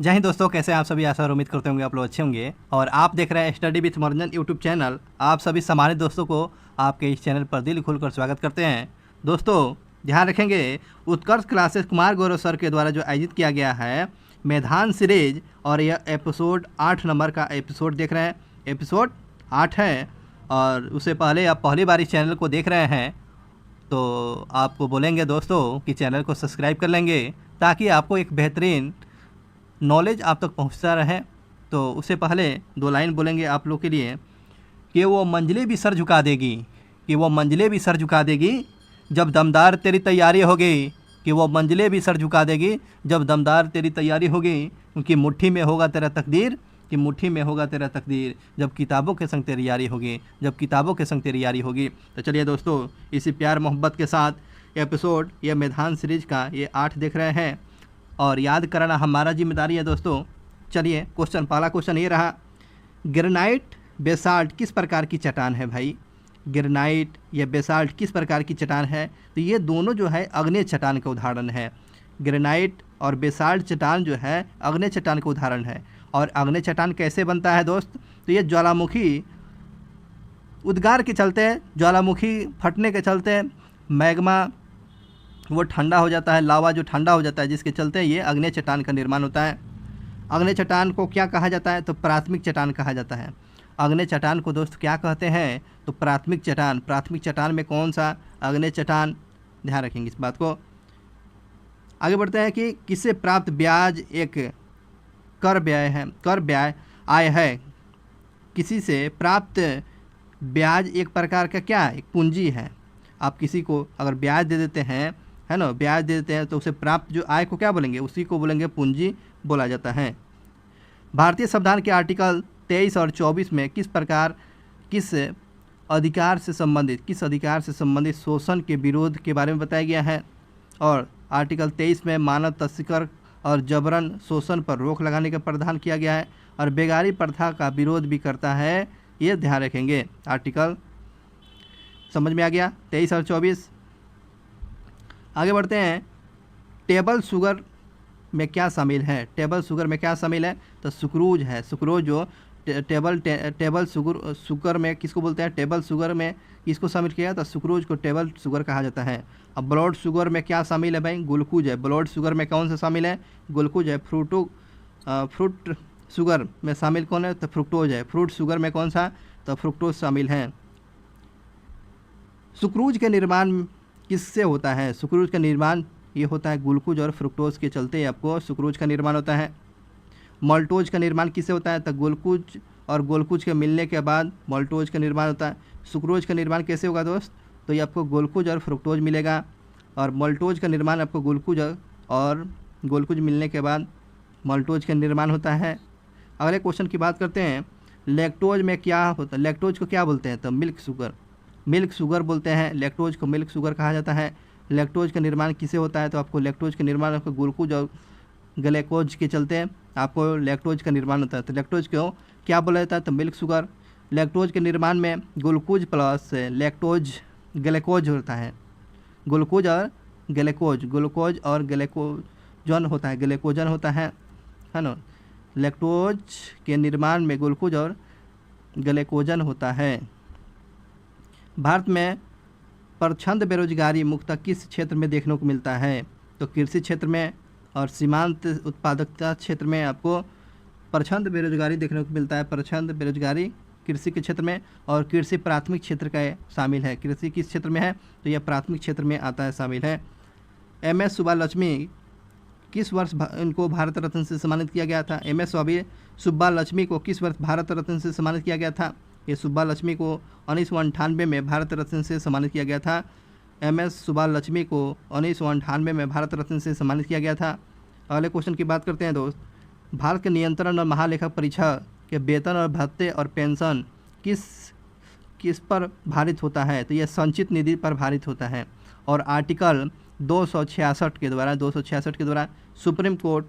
जय हिंद दोस्तों, कैसे हैं आप सभी। आशा और उम्मीद करते होंगे आप लोग अच्छे होंगे। और आप देख रहे हैं स्टडी विथ मनोरंजन यूट्यूब चैनल। आप सभी सम्मानित दोस्तों को आपके इस चैनल पर दिल खोलकर स्वागत करते हैं। दोस्तों ध्यान रखेंगे, उत्कर्ष क्लासेस कुमार गौरव सर के द्वारा जो आयोजित किया गया है मैदान सीरीज, और यह एपिसोड 8 नंबर का एपिसोड देख रहे हैं। एपिसोड 8 है, और उससे पहले आप पहली बार इस चैनल को देख रहे हैं तो आपको बोलेंगे दोस्तों कि चैनल को सब्सक्राइब कर लेंगे, ताकि आपको एक बेहतरीन नॉलेज आप तक पहुंचता रहे। तो उससे पहले 2 लाइन बोलेंगे आप लोग के लिए कि वो मंजिलें भी सर झुका देगी, कि वो मंजिलें भी सर झुका देगी जब दमदार तेरी तैयारी होगी, कि वो मंजिलें भी सर झुका देगी जब दमदार तेरी तैयारी होगी, क्योंकि मुट्ठी में होगा तेरा तकदीर, कि मुट्ठी में होगा तेरा तकदीर जब किताबों के संग तेरी यारी होगी, जब किताबों के संग तेरी यारी होगी। तो चलिए दोस्तों, इसी प्यार मोहब्बत के साथ एपिसोड या मैदान सीरीज का ये 8 देख रहे हैं, और याद कराना हमारा जिम्मेदारी है दोस्तों। चलिए पहला क्वेश्चन ये रहा, ग्रेनाइट बेसाल्ट किस प्रकार की चट्टान है भाई। ग्रेनाइट या बेसाल्ट किस प्रकार की चट्टान है। तो ये दोनों जो है अग्नेय चट्टान का उदाहरण है। ग्रेनाइट और बेसाल्ट चट्टान जो है अग्नेय चट्टान का उदाहरण है। और अग्नेय चट्टान कैसे बनता है दोस्त, तो ये ज्वालामुखी उद्गार के चलते, ज्वालामुखी फटने के चलते मैग्मा वो ठंडा हो जाता है, लावा जो ठंडा हो जाता है, जिसके चलते ये अग्नेय चट्टान का निर्माण होता है। अग्नेय चट्टान को क्या कहा जाता है, तो प्राथमिक चट्टान कहा जाता है। अग्नेय चट्टान को दोस्त क्या कहते हैं, तो प्राथमिक चट्टान। प्राथमिक चट्टान में कौन सा, अग्नेय चट्टान। ध्यान रखेंगे इस बात को। आगे बढ़ते हैं कि किससे प्राप्त ब्याज एक कर व्यय है, कर ब्याज आय है। किसी से प्राप्त ब्याज एक प्रकार का क्या है, एक पूंजी है। आप किसी को अगर ब्याज दे देते हैं, है ना, ब्याज दे देते हैं, तो उसे प्राप्त जो आय को क्या बोलेंगे, उसी को बोलेंगे पूंजी बोला जाता है। भारतीय संविधान के आर्टिकल 23 और 24 में किस अधिकार से संबंधित शोषण के विरोध के बारे में बताया गया है। और आर्टिकल 23 में मानव तस्कर और जबरन शोषण पर रोक लगाने का प्रावधान किया गया है, और बेगारी प्रथा का विरोध भी करता है। ये ध्यान रखेंगे। आर्टिकल समझ में आ गया 23 और 24। आगे बढ़ते हैं, टेबल शुगर में क्या शामिल है। टेबल शुगर में क्या शामिल है, तो सुक्रोज है। सुक्रोज जो टेबल शुगर में किसको बोलते हैं, टेबल शुगर में किसको शामिल किया, तो सुक्रोज को टेबल शुगर कहा जाता है। अब ब्लड शुगर में क्या शामिल है भाई, ग्लूकोज है। ब्लड शुगर में कौन सा शामिल है, ग्लूकोज है। फ्रूट शुगर में शामिल कौन है, तो फ्रुक्टोज है। फ्रूट शुगर में कौन सा, तो फ्रुक्टोज शामिल है। सुक्रोज का निर्माण किससे होता है, सुक्रोज का निर्माण ये होता है ग्लूकोज और फ्रुक्टोज के चलते आपको सुक्रोज का निर्माण होता है। मल्टोज का निर्माण किससे होता है, तो ग्लूकोज और ग्लूकोज के मिलने के बाद मल्टोज का निर्माण होता है। सुक्रोज का निर्माण कैसे होगा दोस्त, तो ये आपको ग्लूकोज और फ्रुक्टोज मिलेगा, और मल्टोज का निर्माण आपको ग्लूकोज और ग्लूकोज मिलने के बाद मल्टोज का निर्माण होता है। अगले क्वेश्चन की बात करते हैं, लैक्टोज में क्या होता है। लैक्टोज को क्या बोलते हैं, तो मिल्क शुगर। मिल्क शुगर बोलते हैं, लैक्टोज को मिल्क शुगर कहा जाता है। लैक्टोज का निर्माण किससे होता है, तो आपको लैक्टोज का निर्माण आपको ग्लूकोज और ग्लूकोज के चलते आपको लैक्टोज का निर्माण होता है। तो लैक्टोज को क्या बोला जाता है, तो मिल्क शुगर। लैक्टोज के निर्माण में ग्लूकोज प्लस लैक्टोज ग्लूकोज होता है। ग्लूकोज और ग्लूकोजन होता है, ग्लूकोजन होता है ना। लैक्टोज के निर्माण में ग्लूकोज और ग्लूकोजन होता है। भारत में प्रचंड बेरोजगारी मुख्यतः किस क्षेत्र में देखने को मिलता है, तो कृषि क्षेत्र में और सीमांत उत्पादकता क्षेत्र में आपको प्रचंड बेरोजगारी देखने को मिलता है। प्रचंड बेरोजगारी कृषि के क्षेत्र में, और कृषि प्राथमिक क्षेत्र का शामिल है। कृषि किस क्षेत्र में है, तो यह प्राथमिक क्षेत्र में आता है, शामिल है। MS सुब्बालक्ष्मी किस वर्ष इनको भारत रत्न से सम्मानित किया गया था। MS सुब्बालक्ष्मी को किस वर्ष भारत रत्न से सम्मानित किया गया था। ये सुब्बालक्ष्मी को 1998 में भारत रत्न से सम्मानित किया गया था। MS सुब्बालक्ष्मी को 1998 में भारत रत्न से सम्मानित किया गया था। अगले क्वेश्चन की बात करते हैं दोस्त, भारत के नियंत्रण और महालेखा परीक्षक के वेतन और भत्ते और पेंशन किस पर भारित होता है, तो यह संचित निधि पर भारित होता है। और आर्टिकल 266 के द्वारा सुप्रीम कोर्ट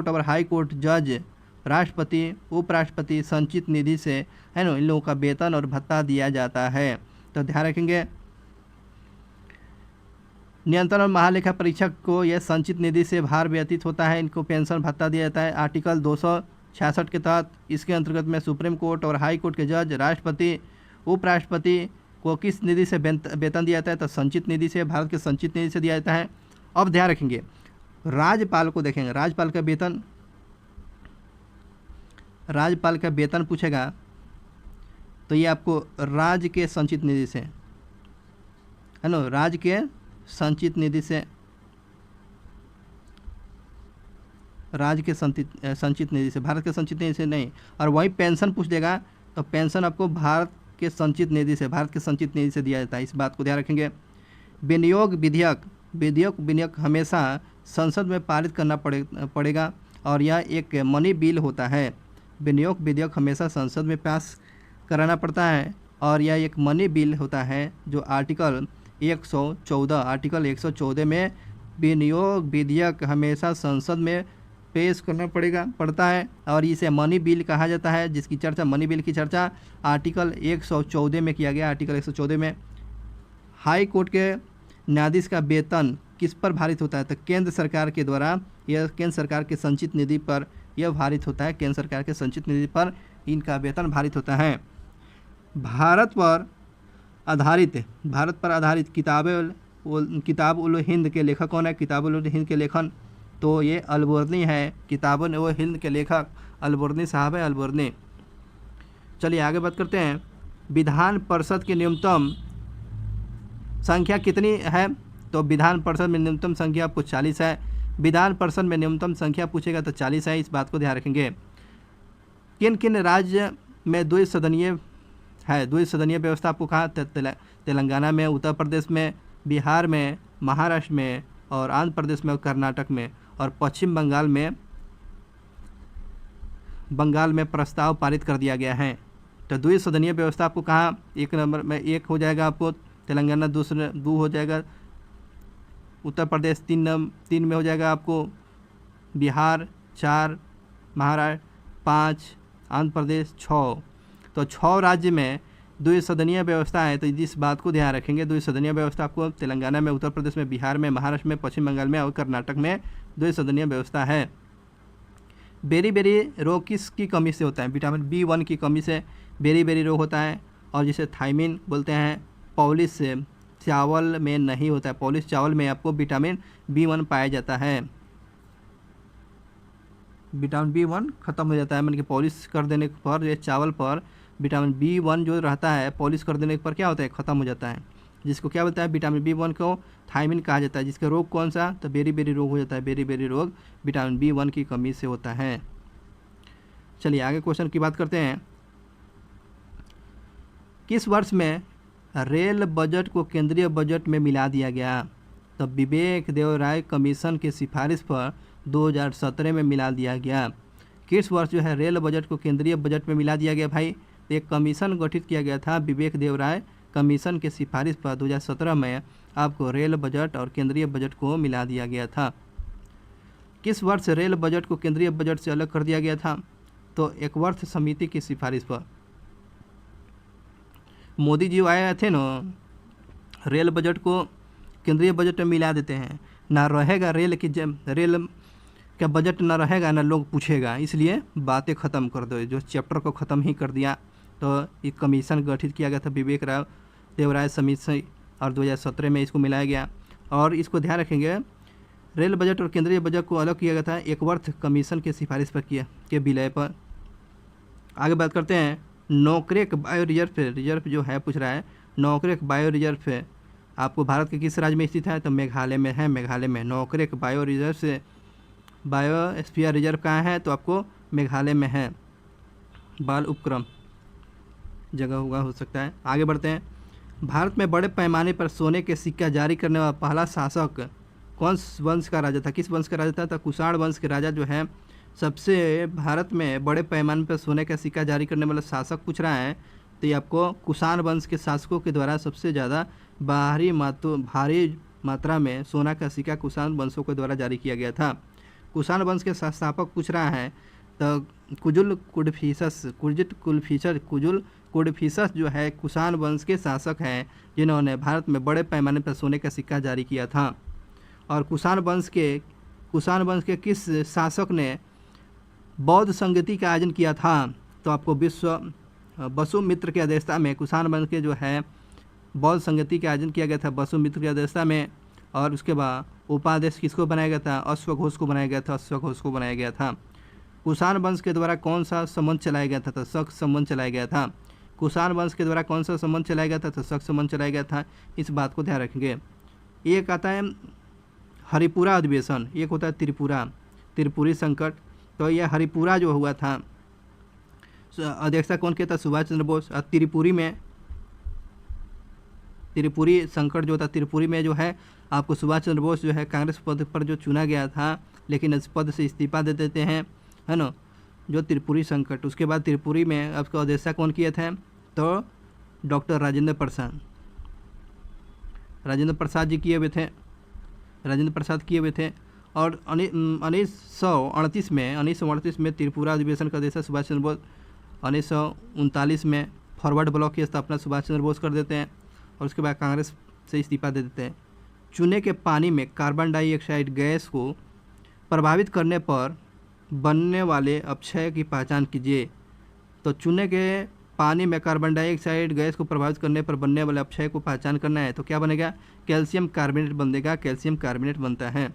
और हाई कोर्ट जज, राष्ट्रपति, उपराष्ट्रपति संचित निधि से, है ना, इन लोगों का वेतन और भत्ता दिया जाता है। तो ध्यान रखेंगे। नियंत्रण और महालेखा परीक्षक को यह संचित निधि से भार व्यतीत होता है, इनको पेंशन भत्ता दिया जाता है। आर्टिकल 266 के तहत इसके अंतर्गत में सुप्रीम कोर्ट और हाई कोर्ट के जज, राष्ट्रपति, उपराष्ट्रपति को किस निधि से वेतन दिया जाता है? तो संचित निधि से, भारत के संचित निधि से दिया जाता है। अब ध्यान रखेंगे, राज्यपाल को देखेंगे, राज्यपाल का वेतन पूछेगा तो ये आपको राज्य के संचित निधि से, है ना, राज्य के संचित निधि से, राज्य के संचित निधि से, भारत के संचित निधि से नहीं। और वही पेंशन पूछ देगा तो पेंशन आपको भारत के संचित निधि से, भारत के संचित निधि से दिया जाता है, इस बात को ध्यान रखेंगे। विनियोग विधेयक हमेशा संसद में पारित करना पड़ेगा और यह एक मनी बिल होता है। विनियोग विधेयक हमेशा संसद में पास कराना पड़ता है और यह एक मनी बिल होता है जो आर्टिकल 114 में विनियोग विधेयक हमेशा संसद में पेश करना पड़ता है और इसे मनी बिल कहा जाता है, जिसकी चर्चा, मनी बिल की चर्चा आर्टिकल 114 में किया गया। आर्टिकल 114 में हाई कोर्ट के न्यायाधीश का वेतन किस पर भारित होता है? तो केंद्र सरकार के द्वारा, यह केंद्र सरकार के संचित निधि पर यह भारित होता है, केंद्र सरकार के संचित निधि पर इनका वेतन भारित होता है। भारत पर आधारित किताब उल हिंद के लेखक कौन है? किताब उल हिंद के लेखन तो ये अलबुर्नी है, किताब उल हिंद के लेखक अलबुर्नी साहब है, अलबुर्नी। चलिए आगे बात करते हैं। विधान परिषद की न्यूनतम संख्या कितनी है? तो विधान परिषद में न्यूनतम संख्या आपको 40 है। विधान परिषद में न्यूनतम संख्या पूछेगा तो 40 है, इस बात को ध्यान रखेंगे। किन किन राज्य में द्विसदनीय है? द्विसदनीय व्यवस्था आपको कहाँ? तेलंगाना में, उत्तर प्रदेश में, बिहार में, महाराष्ट्र में और आंध्र प्रदेश में और कर्नाटक में और पश्चिम बंगाल में प्रस्ताव पारित कर दिया गया है। तो द्विसदनीय व्यवस्था आपको कहाँ? एक नंबर में 1 हो जाएगा आपको तेलंगाना, 2 हो जाएगा उत्तर प्रदेश, 3 में हो जाएगा आपको बिहार, 4 महाराष्ट्र, 5 आंध्र प्रदेश, 6। तो 6 राज्य में द्विसदनीय व्यवस्था है। तो इस बात को ध्यान रखेंगे, द्विसदनीय व्यवस्था आपको तेलंगाना में, उत्तर प्रदेश में, बिहार में, महाराष्ट्र में, पश्चिम बंगाल में और कर्नाटक में द्विसदनीय व्यवस्था है। बेरी रोग किसकी कमी से होता है? विटामिन B1 की कमी से बेरी रोग होता है और जिसे थायमिन बोलते हैं। पॉलिश चावल में नहीं होता है, पॉलिश चावल में आपको विटामिन B1 पाया जाता है। विटामिन B1 खत्म हो जाता है, मतलब कि पॉलिश कर देने पर ये चावल पर विटामिन B1 जो रहता है पॉलिश कर देने पर क्या होता है? ख़त्म हो जाता है, जिसको क्या बोलता है? विटामिन B1 को थायमिन कहा जाता है। जिसका रोग कौन सा? तो बेरी रोग हो जाता है। बेरी रोग विटामिन B1 की कमी से होता है। चलिए आगे क्वेश्चन की बात करते हैं। किस वर्ष में रेल बजट को केंद्रीय बजट में मिला दिया गया? तो विवेक देवराय कमीशन की सिफारिश पर 2017 में मिला दिया गया। किस वर्ष जो है रेल बजट को केंद्रीय बजट में मिला दिया गया भाई? तो एक कमीशन गठित किया गया था विवेक देवराय कमीशन के सिफारिश पर 2017 में आपको रेल बजट और केंद्रीय बजट को मिला दिया गया था। किस वर्ष रेल बजट को केंद्रीय बजट से अलग कर दिया गया था? तो एक वर्ष समिति की सिफारिश पर। मोदी जी आए थे ना, रेल बजट को केंद्रीय बजट में मिला देते हैं, ना रहेगा रेल का बजट ना रहेगा, ना लोग पूछेगा, इसलिए बातें ख़त्म कर दो, जो चैप्टर को ख़त्म ही कर दिया। तो एक कमीशन गठित किया गया था विवेक देवराय समिति और 2017 में इसको मिलाया गया। और इसको ध्यान रखेंगे, रेल बजट और केंद्रीय बजट को अलग किया गया था एक वर्ष कमीशन के सिफारिश पर किया के विलय पर। आगे बात करते हैं। नौकरेक बायो रिजर्व जो है पूछ रहा है, नौकरेक बायो रिजर्व आपको भारत के किस राज्य में स्थित है? तो मेघालय में है। मेघालय में नौकरेक बायो रिजर्व से बायोस्फीयर रिजर्व कहाँ है? तो आपको मेघालय में है। बाल उपक्रम जगह होगा, हो सकता है। आगे बढ़ते हैं। भारत में बड़े पैमाने पर सोने के सिक्का जारी करने वाला पहला शासक कौन वंश का राजा था? किस वंश का राजा था? तो कुषाण वंश के राजा जो है सबसे भारत में बड़े पैमाने पर सोने का सिक्का जारी करने वाला शासक पूछ रहा है। तो ये आपको कुषाण वंश के शासकों के द्वारा सबसे ज़्यादा भारी मात्रा में सोना का सिक्का कुषाण वंशों के द्वारा जारी किया गया था। कुषाण वंश के संस्थापक पूछ रहा है तो कुजुल कोडफिसस जो है कुषाण वंश के शासक हैं जिन्होंने भारत में बड़े पैमाने पर सोने का सिक्का जारी किया था। और कुषाण वंश के किस शासक ने बौद्ध संगति का आयोजन किया था? तो आपको वसुमित्र की अध्यक्षता में कुषाण वंश के जो है बौद्ध संगति का आयोजन किया गया था वसुमित्र की अध्यक्षता में। और उसके बाद उपाध्यक्ष किसको बनाया गया था? अश्वघोष को बनाया गया था। कुषाण वंश के द्वारा कौन सा संबंध चलाया गया था? तो शक संबंध चलाया गया था। कुषाण वंश के द्वारा कौन सा संबंध चलाया गया था? तो शक संबंध चलाया गया था। इस बात को ध्यान रखेंगे। एक आता है हरिपुरा अधिवेशन, एक होता है त्रिपुरी संकट। तो यह हरिपुरा जो हुआ था अध्यक्षता कौन किया था? सुभाष चंद्र बोस। और त्रिपुरी संकट जो था, त्रिपुरी में जो है आपको सुभाष चंद्र बोस जो है कांग्रेस पद पर जो चुना गया था, लेकिन इस पद से इस्तीफा दे देते हैं, है ना, जो त्रिपुरी संकट। उसके बाद त्रिपुरी में आपको अध्यक्षता कौन किए थे? तो डॉक्टर राजेंद्र प्रसाद जी किए हुए थे, और 1938 में त्रिपुरा अधिवेशन का अध्यक्ष सुभाष चंद्र बोस। 1939 में फॉरवर्ड ब्लॉक की स्थापना सुभाष चंद्र बोस कर देते हैं, और उसके बाद कांग्रेस से इस्तीफा दे देते हैं। चूने के पानी में कार्बन डाइऑक्साइड गैस को प्रभावित करने पर बनने वाले अपक्षय की पहचान कीजिए। तो चूने के पानी में कार्बन डाइऑक्साइड गैस को प्रभावित करने पर बनने वाले अपक्षय को पहचान करना है, तो क्या बनेगा? कैल्शियम कार्बोनेट बनेगा, कैल्शियम कार्बोनेट बनता है।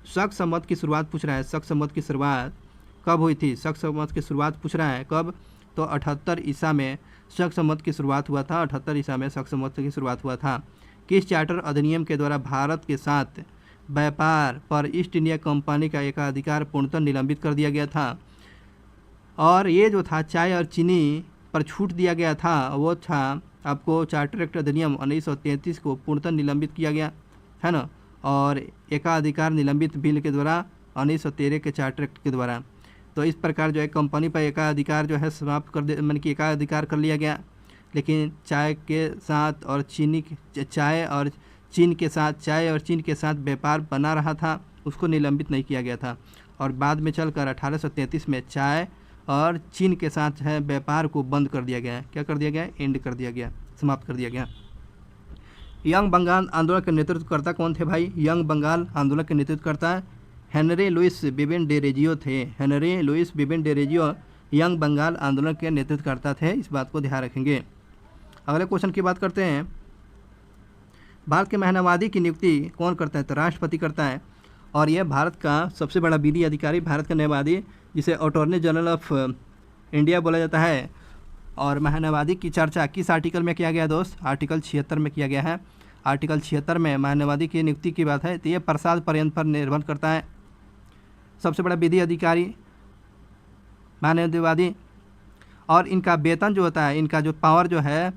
शक संवत की शुरुआत पूछ रहा है, शक संवत की शुरुआत कब हुई थी? शक संवत की शुरुआत पूछ रहा है कब? तो 78 ईसा में शक संवत की शुरुआत हुआ था। 78 ईसा में शक संवत की शुरुआत हुआ था। किस चार्टर अधिनियम के द्वारा भारत के साथ व्यापार पर ईस्ट इंडिया कंपनी का एकाधिकार पूर्णतः निलंबित कर दिया गया था? और ये जो था चाय और चीनी पर छूट दिया गया था, वो था आपको चार्टर एक्ट अधिनियम 1933 को पूर्णतः निलंबित किया गया, है ना। और एकाधिकार निलंबित बिल के द्वारा 1913 के चार्टर एक्ट के द्वारा। तो इस प्रकार जो है कंपनी पर एकाधिकार जो है समाप्त कर दे, मतलब कि एकाधिकार कर लिया गया। लेकिन चाय और चीन के साथ व्यापार बना रहा था, उसको निलंबित नहीं किया गया था। और बाद में चलकर 1833 में चाय और चीन के साथ है व्यापार को बंद कर दिया गया। क्या कर दिया गया? एंड कर दिया गया, समाप्त कर दिया गया। यंग बंगाल आंदोलन के नेतृत्वकर्ता कौन थे भाई? यंग बंगाल आंदोलन के नेतृत्वकर्ता हेनरी लुइस बिबेन डेरेजियो थे। Henry Louis Vivian Derozio young Bengal आंदोलन के नेतृत्वकर्ता थे। इस बात को ध्यान रखेंगे। अगले क्वेश्चन की बात करते हैं। भारत के महिनावादी की नियुक्ति कौन करता है? तो राष्ट्रपति करता है। और यह भारत का सबसे बड़ा विधि अधिकारी, भारत का न्यायवादी, जिसे अटॉर्नी जनरल ऑफ इंडिया बोला जाता है। और महिनावादी की चर्चा किस आर्टिकल में किया गया दोस्त? आर्टिकल 76 में किया गया है। आर्टिकल 76 में महिनावादी की नियुक्ति की बात है। तो ये प्रसाद पर्यंत पर निर्भर करता है। सबसे बड़ा विधि अधिकारी महिनावादी, और इनका वेतन जो होता है, इनका जो पावर जो है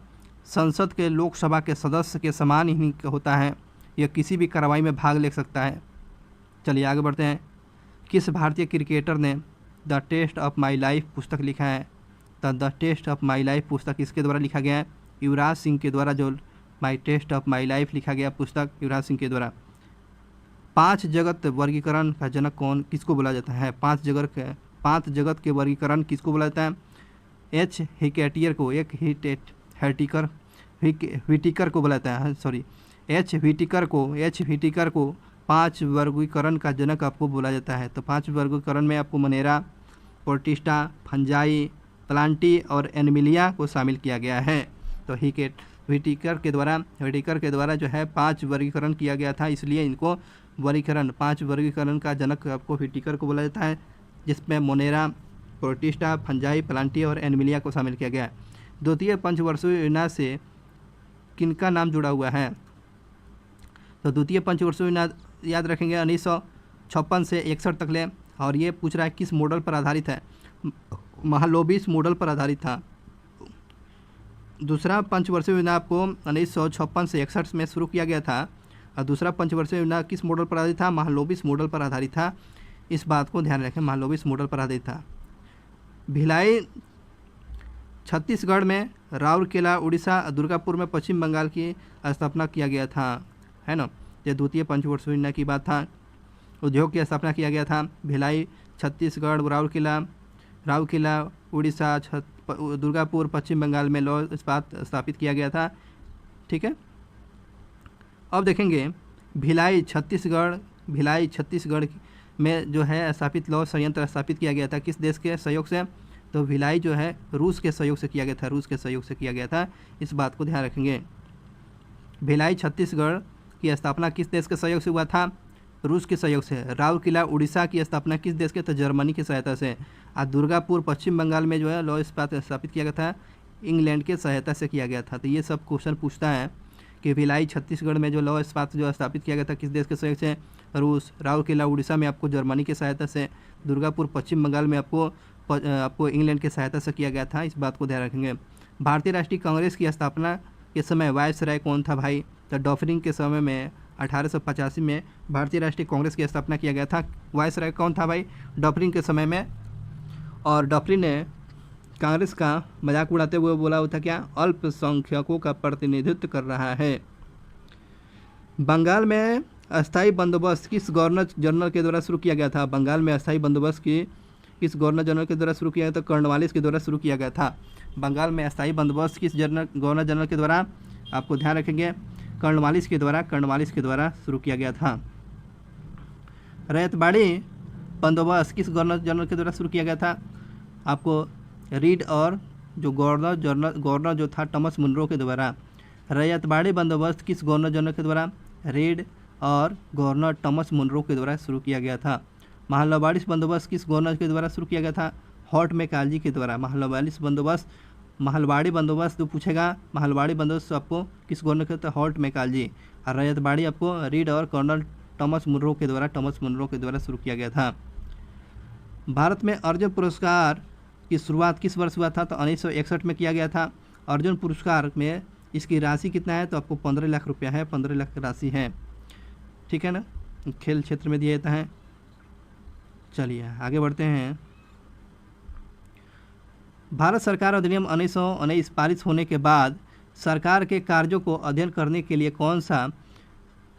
संसद के लोकसभा के सदस्य के समान ही होता है। यह किसी भी कार्रवाई में भाग ले सकता है। चलिए आगे बढ़ते हैं। किस भारतीय क्रिकेटर ने the test of my life पुस्तक लिखा है? तो the test of my life पुस्तक किसके द्वारा लिखा गया है? युवराज सिंह के द्वारा। जो माई टेस्ट ऑफ माई लाइफ लिखा गया पुस्तक युवराज सिंह के द्वारा। 5 जगत वर्गीकरण का जनक किसको बोला जाता है? 5 जगत के वर्गीकरण किसको बोला जाता है? एच हिकेटियर को, व्हिटिकर को बोला जाता है। सॉरी, एच व्हिटिकर को 5 वर्गीकरण का जनक आपको बोला जाता है। तो 5 वर्गीकरण में आपको मनेरा, प्रोटिस्टा, फंजाई, प्लांटी और एनिमिलिया को शामिल किया गया है। तो व्हिटिकर के द्वारा जो है 5 वर्गीकरण किया गया था, इसलिए इनको 5 वर्गीकरण का जनक आपको व्हिटिकर को बोला जाता है, जिसमें मोनेरा, प्रोटिस्टा, फंजाई, प्लांटी और एनिमिलिया को शामिल किया गया है। द्वितीय पंचवर्षीय योजना से किनका नाम जुड़ा हुआ है? तो द्वितीय पंचवर्षीय योजना याद रखेंगे 1956 से 61 तक ले। और ये पूछ रहा है किस मॉडल पर आधारित है? महालोबिस मॉडल पर आधारित था। दूसरा पंचवर्षीय योजना आपको 1956 से 61 में शुरू किया गया था। और दूसरा पंचवर्षीय योजना किस मॉडल पर आधारित था? महालोबिस मॉडल पर आधारित था। इस बात को ध्यान रखें, महालोबिस मॉडल पर आधारित था। भिलाई छत्तीसगढ़ में, राउरकेला उड़ीसा, दुर्गापुर में पश्चिम बंगाल की स्थापना किया गया था, है ना। ये द्वितीय पंचवर्षीय योजना की बात था। उद्योग की स्थापना किया गया था भिलाई छत्तीसगढ़, राउरकेला उड़ीसा, दुर्गापुर पश्चिम बंगाल में लौह इस्पात स्थापित किया गया था। ठीक है, अब देखेंगे भिलाई छत्तीसगढ़ में जो है स्थापित लौह संयंत्र स्थापित किया गया था किस देश के सहयोग से? तो भिलाई जो है रूस के सहयोग से किया गया था, रूस के सहयोग से किया गया था। इस बात को ध्यान रखेंगे। भिलाई छत्तीसगढ़ की स्थापना किस देश के सहयोग से हुआ था? रूस के सहयोग से। राउरकेला उड़ीसा की स्थापना किस देश के? तो जर्मनी की सहायता से। और दुर्गापुर पश्चिम बंगाल में जो है लौह इस्पात स्थापित किया गया था इंग्लैंड के सहायता से किया गया था। तो ये सब क्वेश्चन पूछता है कि भिलाई छत्तीसगढ़ में जो लौह इस्पात जो स्थापित किया गया था किस देश के सहयोग से? रूस। राउरकेला उड़ीसा में आपको जर्मनी की सहायता से। दुर्गापुर पश्चिम बंगाल में आपको इंग्लैंड की सहायता से किया गया था। इस बात को ध्यान रखेंगे। भारतीय राष्ट्रीय कांग्रेस की स्थापना के समय वायसराय कौन था भाई? तो डॉफरिन के समय में 1885 में भारतीय राष्ट्रीय कांग्रेस की स्थापना किया गया था। वायसराय कौन था भाई? डॉफरिन के समय में। और डॉफरिन ने कांग्रेस का मजाक उड़ाते हुए बोला हुआ था क्या? अल्पसंख्यकों का प्रतिनिधित्व कर रहा है। बंगाल में अस्थायी बंदोबस्त किस गवर्नर जनरल के द्वारा शुरू किया गया था? बंगाल में अस्थायी बंदोबस्त किस गवर्नर जनरल के द्वारा शुरू किया गया था? कॉर्नवालिस के द्वारा शुरू किया गया था। बंगाल में अस्थायी बंदोबस्त किस गवर्नर जनरल के द्वारा? आपको ध्यान रखेंगे कॉर्नवालिस के द्वारा शुरू किया गया था। रैयतबाड़ी बंदोबस्त किस गवर्नर जनरल के द्वारा शुरू किया गया था? आपको रीड और जो गवर्नर जो था थॉमस मुनरो के द्वारा। रैयतबाड़ी बंदोबस्त किस गवर्नर जनरल के द्वारा? रीड और गवर्नर थॉमस मुनरो के द्वारा शुरू किया गया था। महलवाड़िस बंदोबस्त किस गवर्नर के द्वारा शुरू किया गया था? हॉट मैकालजी के द्वारा। महलवाड़ी बंदोबस्त जो पूछेगा, महलवाड़ी बंदोबस्त आपको किस गवर्नर के द्वारा? हॉट मैकालजी। और रैयतबाड़ी आपको रीड और कर्नल थॉमस मुनरो के द्वारा शुरू किया गया था। भारत में अर्जुन पुरस्कार की शुरुआत किस वर्ष हुआ था? तो 1961 में किया गया था। अर्जुन पुरस्कार में इसकी राशि कितना है? तो आपको 15 लाख रुपया है, 15 लाख राशि है। ठीक है ना, खेल क्षेत्र में दिया जाता है। चलिए आगे बढ़ते हैं। भारत सरकार अधिनियम 1919 पारित होने के बाद सरकार के कार्यों को अध्ययन करने के लिए कौन सा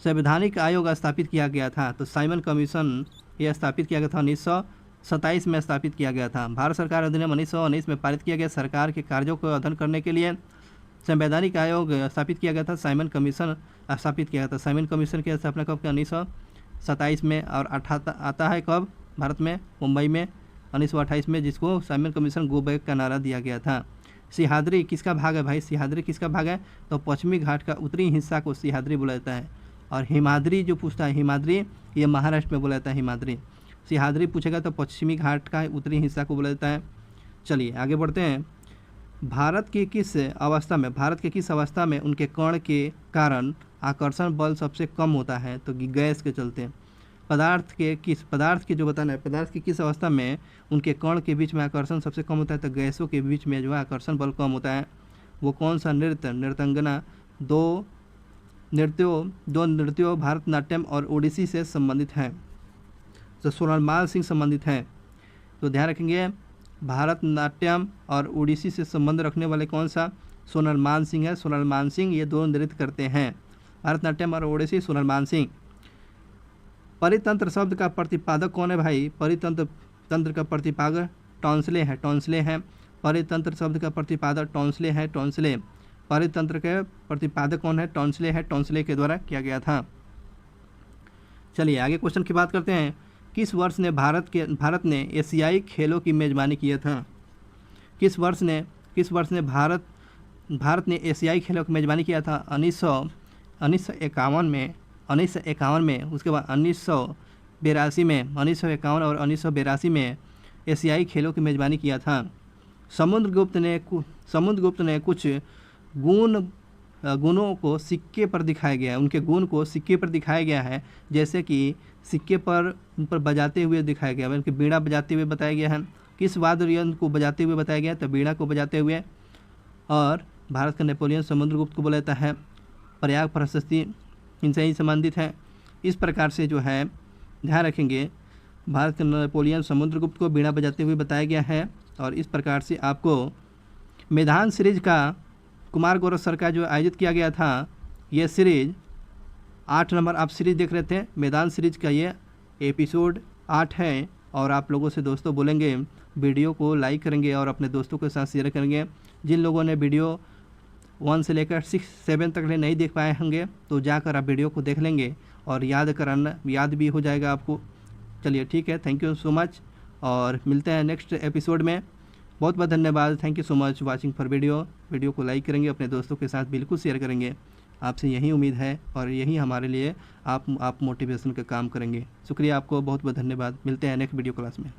संवैधानिक आयोग स्थापित किया गया था? तो साइमन कमीशन यह स्थापित किया गया था 1927 में स्थापित किया गया था। भारत सरकार अधिनियम 1919 में पारित किया गया सरकार के कार्यों को अध्ययन करने के लिए संवैधानिक आयोग स्थापित किया गया था। साइमन कमीशन स्थापित किया गया था। साइमन कमीशन की स्थापना कब? 1927 में। और आता है कब? भारत में मुंबई में 1928 में, जिसको साइमन कमीशन गो बैक का नारा दिया गया था। सिहाद्री किसका भाग है भाई? सिहाद्री किसका भाग है? तो पश्चिमी घाट का उत्तरी हिस्सा को सिहाद्री बोला जाता है। और हिमाद्री जो पूछता है, हिमाद्री ये महाराष्ट्र में बोला जाता है। हिमाद्री सिहाद्री पूछेगा तो पश्चिमी घाट का उत्तरी हिस्सा को बोला जाता है। चलिए आगे बढ़ते हैं। भारत के किस अवस्था में उनके कण के कारण आकर्षण बल सबसे कम होता है? तो गैस के चलते। पदार्थ के किस अवस्था में उनके कण के बीच में आकर्षण सबसे कम होता है? तो गैसों के बीच में जो है आकर्षण बल कम होता है। वो कौन सा नृत्यांगना दो नृत्यों भारतनाट्यम और ओडिसी से संबंधित हैं? तो सोनलमाल सिंह संबंधित हैं। तो ध्यान रखेंगे भारतनाट्यम और ओडिसी से संबंध रखने वाले कौन सा? सोनलमान सिंह है। सोनलमान सिंह ये दोनों नृत्य करते हैं, भारतनाट्यम और ओडिसी। सोनलमान सिंह। परितंत्र शब्द का प्रतिपादक कौन है भाई? तंत्र का प्रतिपादक टॉन्सले है। परितंत्र शब्द का प्रतिपादक टॉन्सले। परितंत्र के प्रतिपादक कौन है? टॉन्सले के द्वारा किया गया था। चलिए आगे क्वेश्चन की बात करते हैं। किस वर्ष ने भारत ने एशियाई खेलों की मेजबानी किया था? किस वर्ष ने भारत ने एशियाई खेलों की मेजबानी किया था? 1951 में। उसके बाद 1982 में, 1951 और 1982 में एशियाई खेलों की मेजबानी किया था। समुद्रगुप्त ने कुछ गुणों को सिक्के पर दिखाया गया है। उनके गुण को सिक्के पर दिखाया गया है, जैसे कि सिक्के पर उन पर बजाते हुए दिखाया गया है। उनकी बीड़ा बजाते हुए बताया गया है। किस वाद्य यंत्र को बजाते हुए बताया गया है? तो बीड़ा को बजाते हुए। और भारत का नेपोलियन समुद्रगुप्त को बोला जाता है। प्रयाग प्रशस्ति इनसे ही संबंधित है। इस प्रकार से जो है ध्यान रखेंगे, भारत के नेपोलियन समुद्रगुप्त को बीड़ा बजाते हुए बताया गया है। और इस प्रकार से आपको मैदान सीरीज का कुमार गौरव सर का जो आयोजित किया गया था, ये सीरीज 8 नंबर आप सीरीज देख रहे थे। मैदान सीरीज का ये एपिसोड 8 है। और आप लोगों से दोस्तों बोलेंगे वीडियो को लाइक करेंगे और अपने दोस्तों के साथ शेयर करेंगे। जिन लोगों ने वीडियो 1 से लेकर 6, 7 तक नहीं देख पाए होंगे तो जाकर आप वीडियो को देख लेंगे और याद भी हो जाएगा आपको। चलिए ठीक है, थैंक यू सो मच और मिलते हैं नेक्स्ट एपिसोड में। बहुत बहुत धन्यवाद। Thank you so much watching for video को लाइक करेंगे, अपने दोस्तों के साथ बिल्कुल शेयर करेंगे। आपसे यही उम्मीद है और यही हमारे लिए आप मोटिवेशन का काम करेंगे। शुक्रिया आपको, बहुत बहुत धन्यवाद। मिलते हैं नेक्स्ट वीडियो क्लास में।